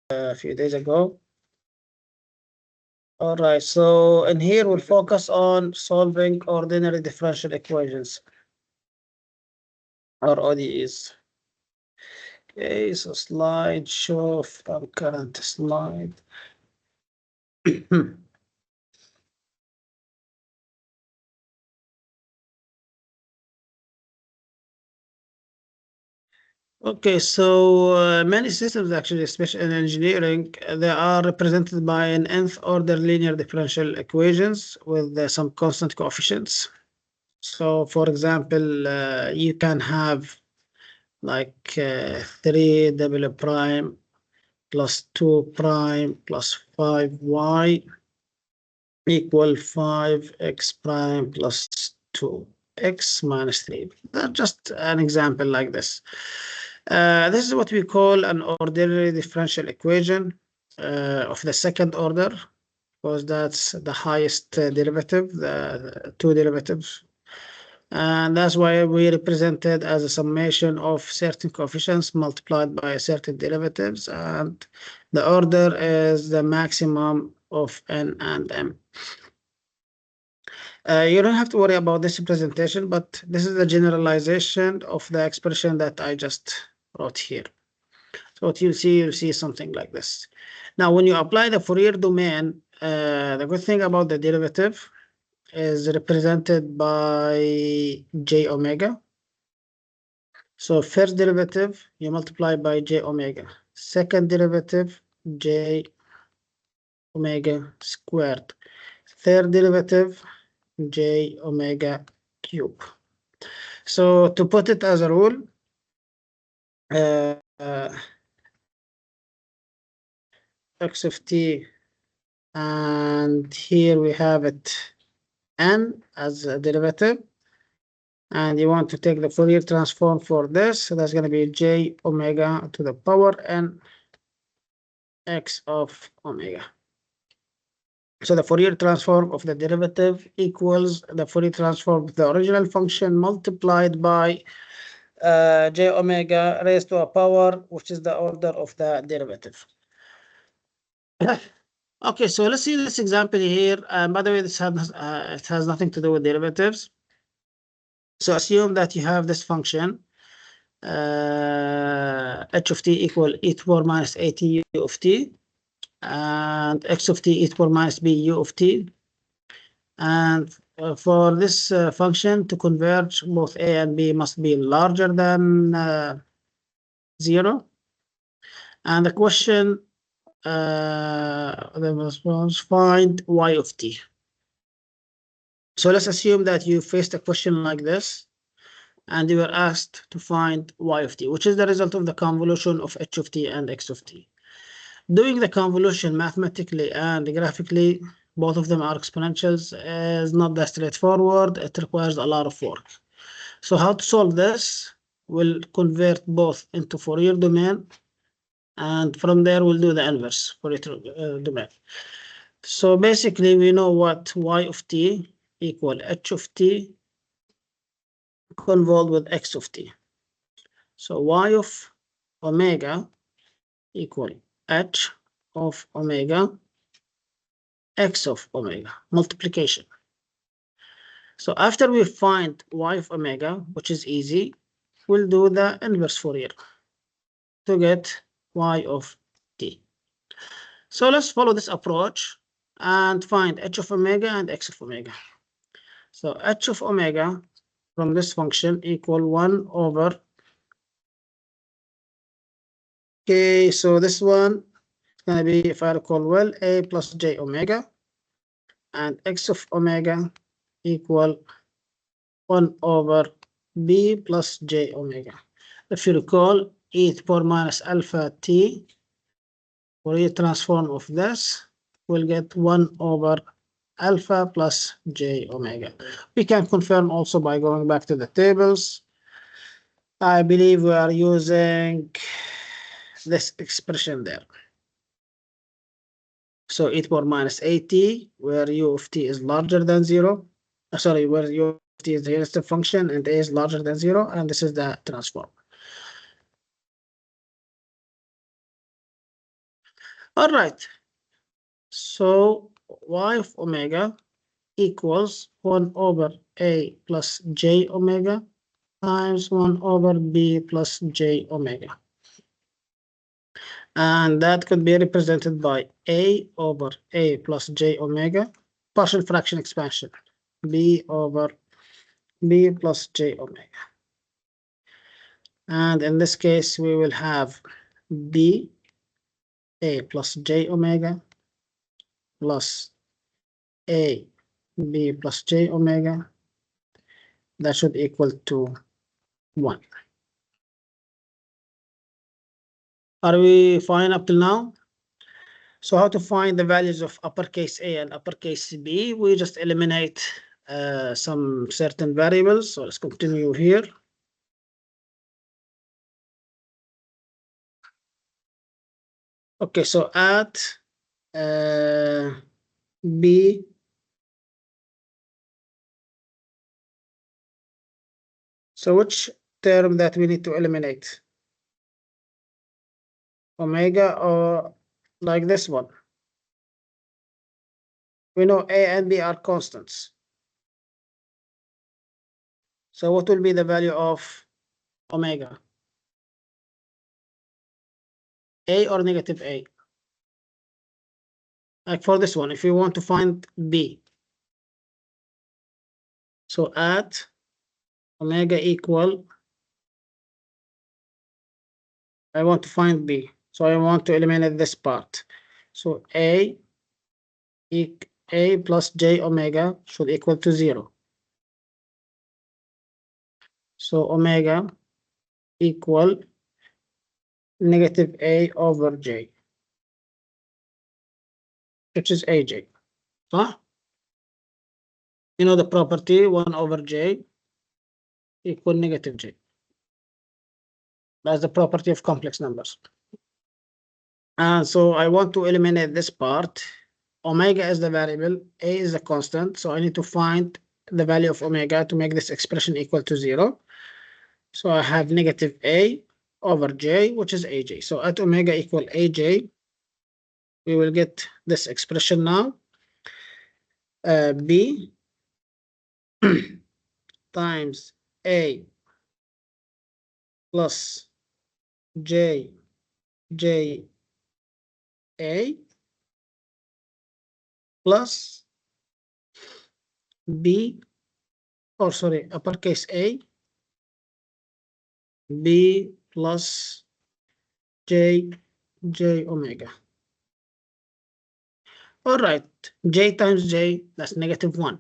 a few days ago. All right, so in here we'll focus on solving ordinary differential equations or ODEs. Okay, so slide show from current slide. Okay, so many systems actually, especially in engineering, they are represented by an nth order linear differential equations with some constant coefficients. So for example, you can have like 3 double prime plus 2 prime plus 5y equal 5x prime plus 2x minus 3. That's just an example like this. This is what we call an ordinary differential equation of the second order, because that's the highest derivative, the two derivatives. And that's why we represent it as a summation of certain coefficients multiplied by certain derivatives. And the order is the maximum of n and m. You don't have to worry about this representation, but this is the generalization of the expression that I just wrote here. So what you'll see something like this. Now, when you apply the Fourier domain, the good thing about the derivative is represented by j omega. So first derivative, you multiply by j omega. Second derivative, j omega squared. Third derivative, j omega cube. So to put it as a rule, x of t, and here we have it n as a derivative, and you want to take the Fourier transform for this, so that's going to be j omega to the power n x of omega. So the Fourier transform of the derivative equals the Fourier transform of the original function multiplied by j omega raised to a power, which is the order of the derivative. Okay, so let's see this example here. By the way, this it has nothing to do with derivatives. So assume that you have this function h of t equal e to the power minus at u of t, and x of t e to the power minus b u of t. And for this function to converge, both a and b must be larger than 0. And the question was find y of t. So let's assume that you faced a question like this, and you were asked to find y of t, which is the result of the convolution of h of t and x of t. Doing the convolution mathematically and graphically, both of them are exponentials, is not that straightforward. It requires a lot of work. So how to solve this? We'll convert both into Fourier domain, and from there we'll do the inverse Fourier domain. So basically we know what y of t equal h of t convolved with x of t. So y of omega equal h of omega x of omega multiplication. So after we find y of omega, which is easy, we'll do the inverse Fourier to get y of t. So let's follow this approach and find h of omega and x of omega. So h of omega from this function equal 1 over. Okay, so this one is going to be, if I recall well, a plus j omega, and x of omega equal 1 over b plus j omega. If you recall, e to the power minus alpha t, Fourier transform of this, we'll get 1 over alpha plus j omega. We can confirm also by going back to the tables. I believe we are using this expression there. So e to the power minus at, where u of t is larger than 0. Sorry, where u of t is the heuristic function and a is larger than 0, and this is the transform. All right. So y of omega equals 1 over a plus j omega times 1 over b plus j omega. And that could be represented by a over a plus j omega, partial fraction expansion, b over b plus j omega. And in this case, we will have b a plus j omega plus a b plus j omega. That should equal to 1. Are we fine up till now? So how to find the values of uppercase A and uppercase B? We just eliminate some certain variables. So let's continue here. Okay, so at B, so which term that we need to eliminate? Omega or like this one? We know A and B are constants. So what will be the value of omega? A or negative A? Like for this one, if you want to find B. So at omega equal, I want to find B. So I want to eliminate this part. So A plus j omega should equal to 0. So omega equal negative A over j, which is AJ. Huh? You know the property 1 over j equal negative j. That's the property of complex numbers. And so I want to eliminate this part. Omega is the variable, A is the constant. So I need to find the value of omega to make this expression equal to 0. So I have negative A over j, which is AJ. So at omega equal AJ, we will get this expression now. B times A plus J A plus B, or sorry, uppercase A, B plus J omega. All right, J times J, that's negative 1.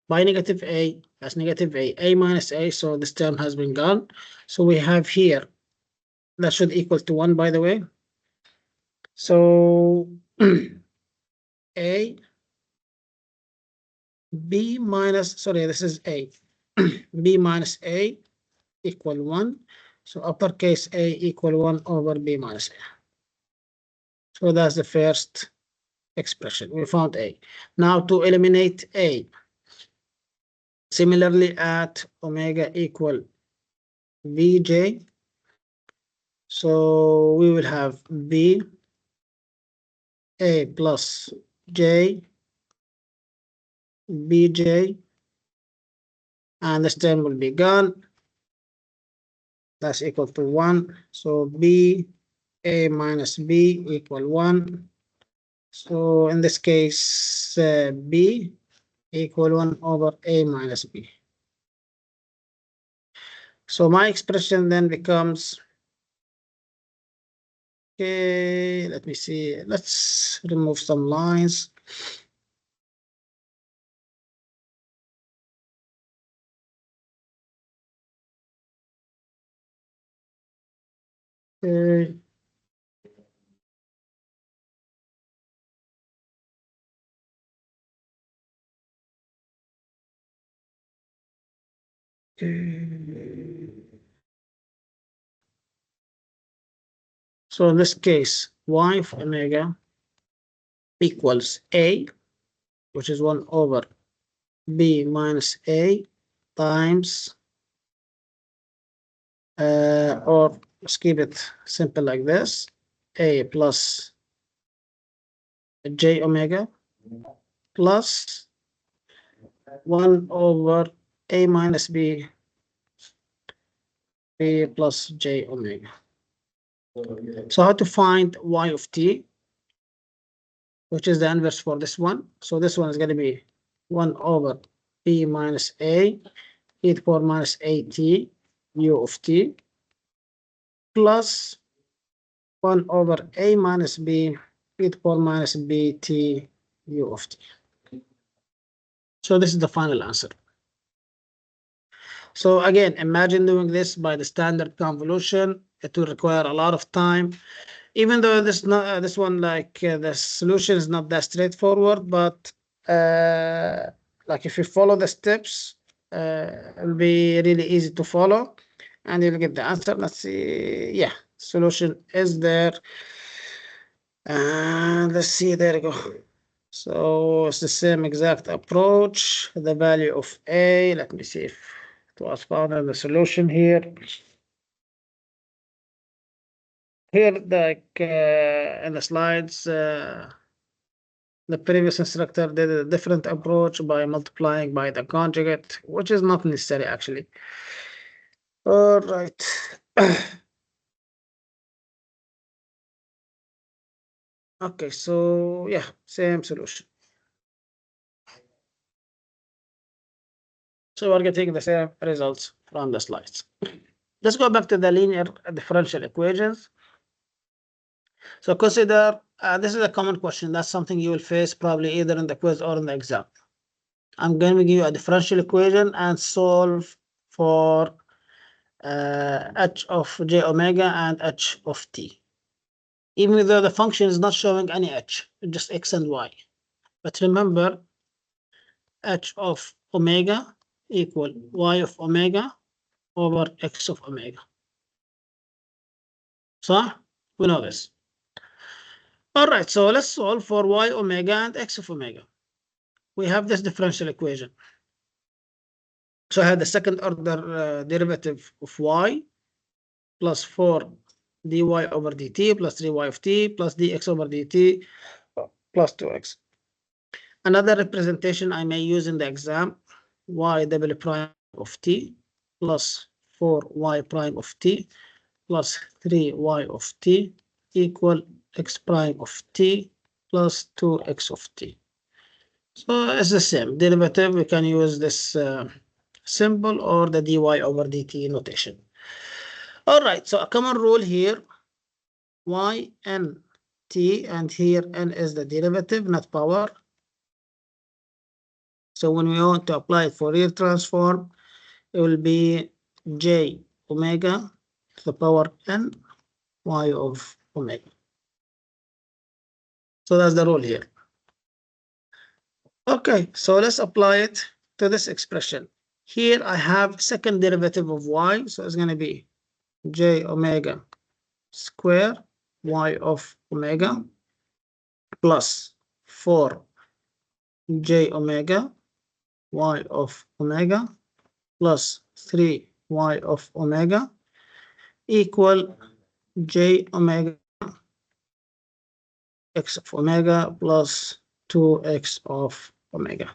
By negative A, that's negative A minus A, so this term has been gone. So we have here, that should equal to 1, by the way. So A, B minus, sorry, this is A. B minus A equal 1. So uppercase A equal 1 over B minus A. So that's the first expression. We found A. Now to eliminate A, similarly at omega equal Vj, so we will have B A plus J Bj, and this term will be gone. That's equal to 1. So B A minus B equal 1. So in this case, B equal 1 over A minus B. So my expression then becomes, okay, let me see. Let's remove some lines. Okay. So in this case, y of omega equals A, which is 1 over B minus A times, or let's keep it simple like this, A plus j omega plus 1 over a minus b plus j omega. So how to find y of t, which is the inverse for this one? So this one is going to be 1 over b minus a e to the power minus at u of t plus 1 over a minus b e to the power minus bt u of t. So this is the final answer. So again, imagine doing this by the standard convolution. It will require a lot of time, even though this one the solution is not that straightforward. But like if you follow the steps, it'll be really easy to follow, and you'll get the answer. Let's see. Yeah, solution is there, and let's see. There you go. So it's the same exact approach. The value of a. Let me see if it was found in the solution here. Here, like in the slides, the previous instructor did a different approach by multiplying by the conjugate, which is not necessary actually. All right. Okay, so yeah, same solution. So we're getting the same results from the slides. Let's go back to the linear differential equations. So consider, this is a common question. That's something you will face probably either in the quiz or in the exam. I'm going to give you a differential equation and solve for h of j omega and h of t. Even though the function is not showing any h, just x and y. But remember, h of omega equal y of omega over x of omega. So we know this. All right, so let's solve for y omega and x of omega. We have this differential equation. So I had the second order derivative of y plus 4 dy over dt plus 3y of t plus dx over dt plus 2x. Another representation I may use in the exam, y double prime of t plus 4y prime of t plus 3y of t equal x prime of t plus 2x of t. So it's the same derivative. We can use this symbol or the dy over dt notation. All right, so a common rule here, y n t, and here n is the derivative, not power. So when we want to apply Fourier transform, it will be j omega to the power n y of omega. So that's the rule here. Okay, so let's apply it to this expression. Here I have second derivative of y, so it's going to be j omega square y of omega plus 4 j omega y of omega plus 3y of omega equal j omega x of omega plus 2x of omega.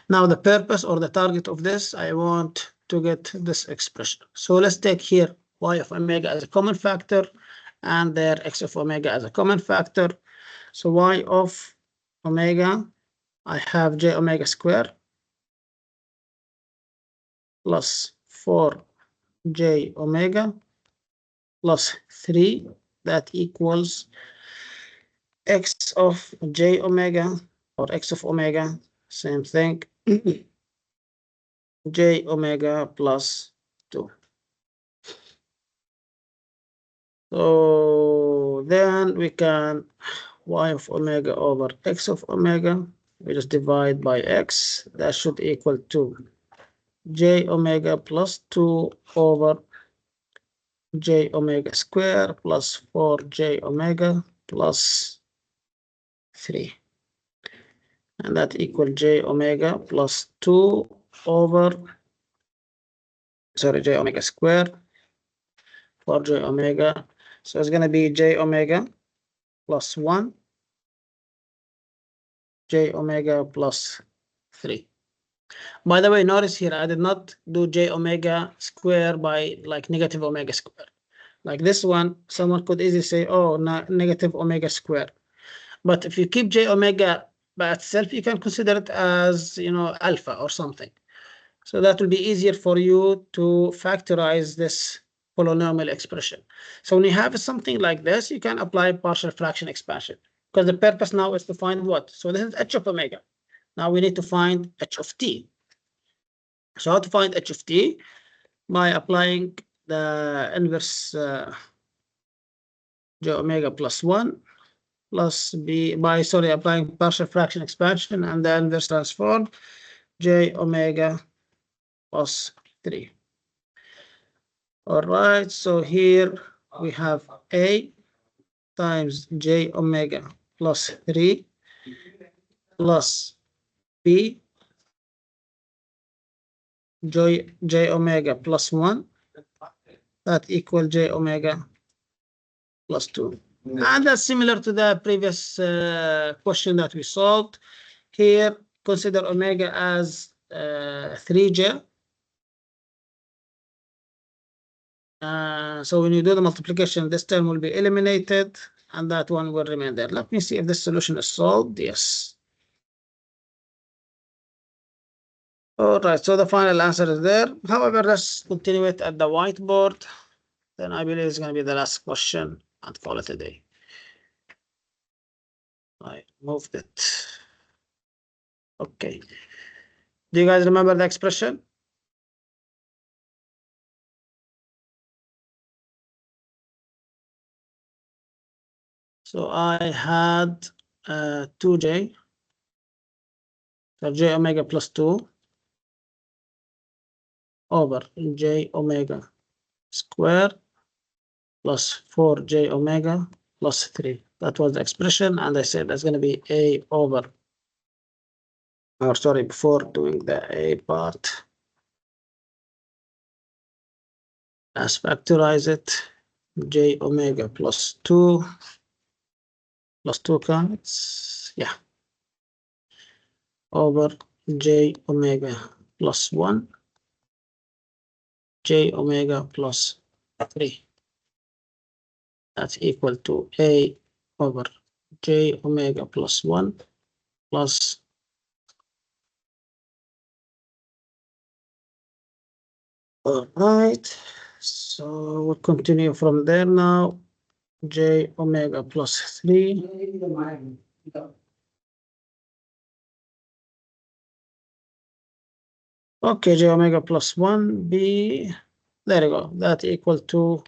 Now the purpose or the target of this, I want to get this expression. So let's take here y of omega as a common factor and there x of omega as a common factor. So y of omega, I have j omega square plus 4j omega plus 3, that equals x of j omega or x of omega, same thing, j omega plus 2. So then we can y of omega over x of omega, we just divide by x, that should equal to j omega plus 2 over j omega square plus 4j omega plus 3. And that equal j omega plus 2 over, sorry, j omega square for j omega. So it's going to be j omega plus 1 j omega plus 3. By the way, notice here I did not do j omega square by like negative omega square. Like this one, someone could easily say, oh, negative omega square. But if you keep j omega by itself, you can consider it as, alpha or something. So that will be easier for you to factorize this polynomial expression. So when you have something like this, you can apply partial fraction expansion, because the purpose now is to find what? So this is h of omega. Now we need to find h of t. So how to find h of t? By applying the inverse j omega plus 1 plus b by, applying partial fraction expansion and the inverse transform j omega plus 3. All right, so here we have a times j omega plus 3 plus b j omega plus 1, that equal j omega plus 2. And that's similar to the previous question that we solved. Here, consider omega as 3j. So when you do the multiplication, this term will be eliminated, and that one will remain there. Let me see if this solution is solved. Yes. All right, so the final answer is there. However, let's continue it at the whiteboard. Then I believe it's going to be the last question and call it a day. I moved it. Okay. Do you guys remember the expression? So I had 2j, so j omega plus 2 over j omega square plus 4j omega plus 3. That was the expression, and I said that's going to be a over, or sorry, before doing the a part, let's factorize it. J omega plus 2 counts, yeah, over j omega plus 1, j omega plus 3. That's equal to a over j omega plus 1 plus all right, so we'll continue from there now. J omega plus 3 okay, j omega plus 1 b, there you go, that equal to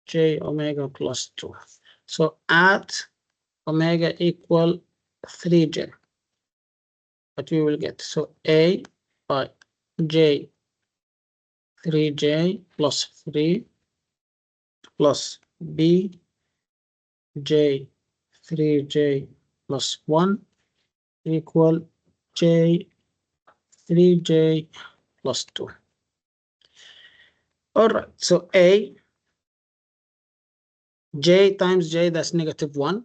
j omega plus 2. So at omega equal 3j, what we will get, so a by j 3j plus 3 plus b j 3j plus 1 equal j 3j plus 2. All right, so a j times j, that's -1,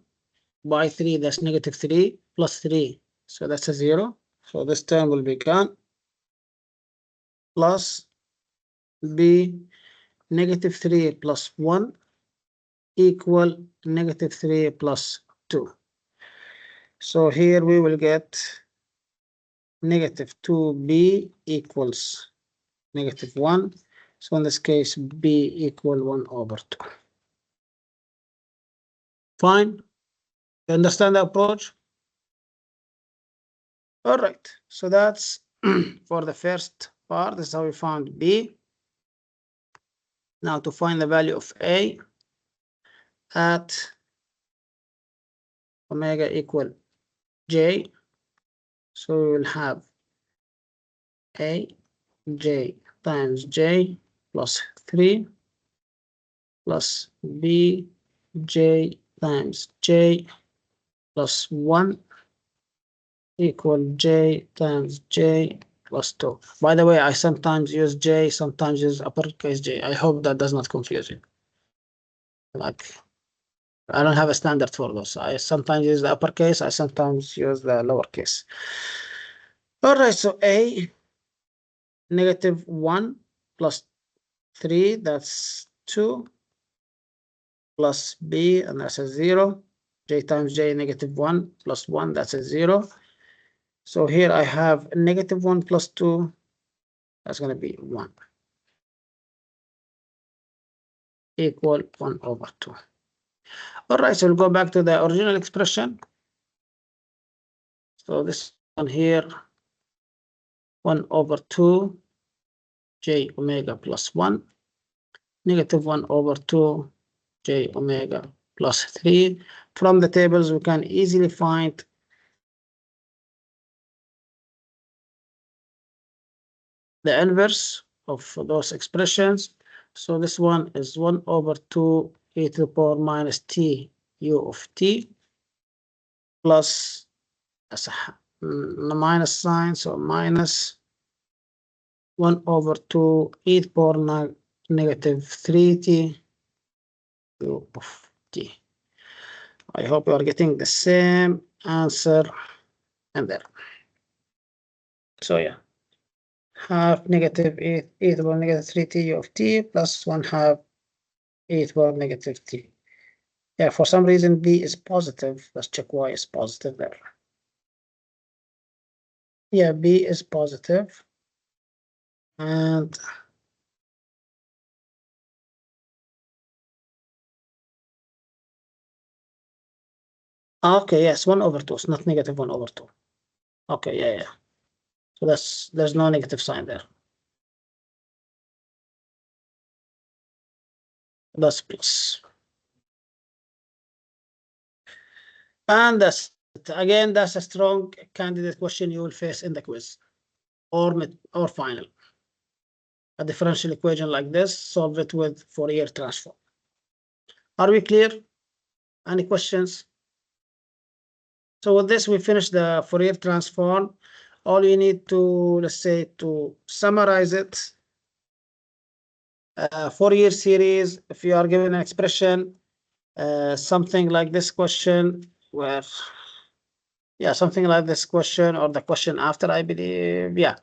by 3, that's -3, plus 3, so that's a 0. So this term will be gone, plus b -3 plus 1 equal -3 plus 2. So here we will get -2b equals -1. So in this case, b equal 1 over 2. Fine. You understand the approach? All right. So that's for the first part. This is how we found b. Now to find the value of a at omega equal j. So we will have a j times j plus 3 plus b j times j plus 1 equal j times j plus 2. By the way, I sometimes use j, sometimes use uppercase j. I hope that does not confuse you. Like I don't have a standard for those. I sometimes use the uppercase, I sometimes use the lowercase. All right, so A, -1 plus 3, that's 2, plus B, and that's a 0. J times J, -1 plus 1, that's a 0. So here I have -1 plus 2, that's going to be 1, equal 1/2. All right, so we'll go back to the original expression. So this one here, 1/2 J omega plus 1, -1/2 J omega plus 3. From the tables, we can easily find the inverse of those expressions. So this one is 1/2 e to the power minus t u of t plus as a minus sign, so minus 1/2 e to the power -3t u of t. I hope you are getting the same answer in there. So yeah, half negative e to the power -3t u of t plus 1/2 e to the power -t. Yeah, for some reason B is positive. Let's check why is positive there. Yeah, B is positive. And okay, yes, 1/2. It's not -1/2. Okay, yeah. So there's no negative sign there. That's plus. And that's again, that's a strong candidate question you will face in the quiz or final. A differential equation like this, solve it with Fourier transform. Are we clear? Any questions? So with this, we finish the Fourier transform. All you need to, let's say, to summarize it, Fourier series, if you are given an expression, something like this question, where, yeah, something like this question or the question after, I believe, yeah.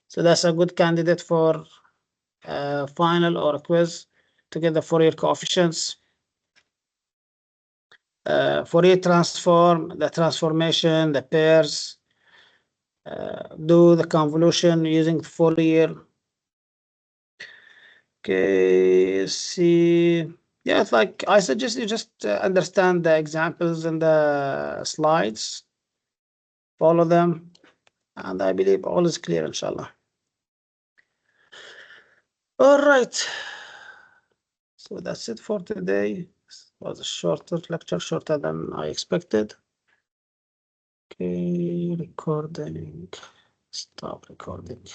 So that's a good candidate for final or a quiz to get the Fourier coefficients. Fourier transform, the transformation, the pairs, do the convolution using Fourier. Okay, see, yeah, it's like I suggest you just understand the examples in the slides, follow them, and I believe all is clear, inshallah. All right, so that's it for today. It was a shorter lecture, shorter than I expected. Okay, recording, stop recording.